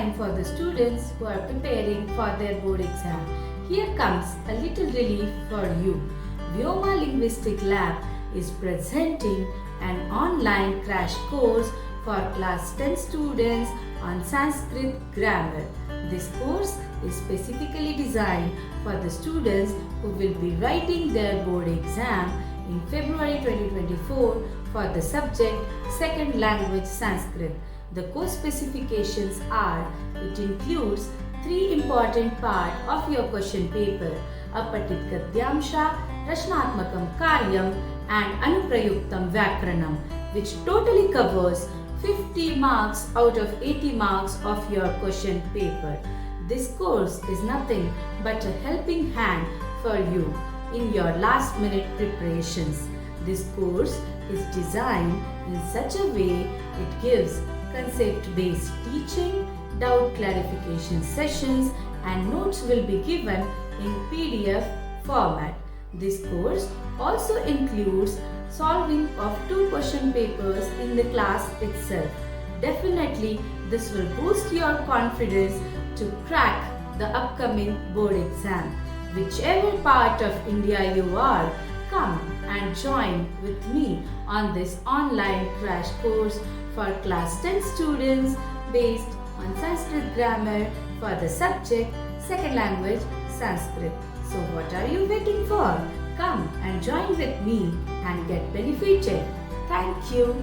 time for the students who are preparing for their board exam. Here comes a little relief for you. Vyoma Linguistic Lab is presenting an online crash course for class 10 students on Sanskrit grammar. This course is specifically designed for the students who will be writing their board exam in February 2024 for the subject Second Language Sanskrit. The course specifications are: it includes 3 important parts of your question paper: Apatit Gadyamsha, Rachnatmakam Karyam and Anuprayuktam Vyakranam, which totally covers 50 marks out of 80 marks of your question paper. This course is nothing but a helping hand for you in your last minute preparations. This course is designed in such a way it gives concept-based teaching, doubt clarification sessions and notes will be given in PDF format. This course also includes solving of 2 question papers in the class itself. Definitely this will boost your confidence to crack the upcoming board exam. Whichever part of India you are, come and join with me on this online crash course for class 10 students based on Sanskrit grammar for the subject Second Language Sanskrit. So what are you waiting for? Come and join with me and get benefited. Thank you.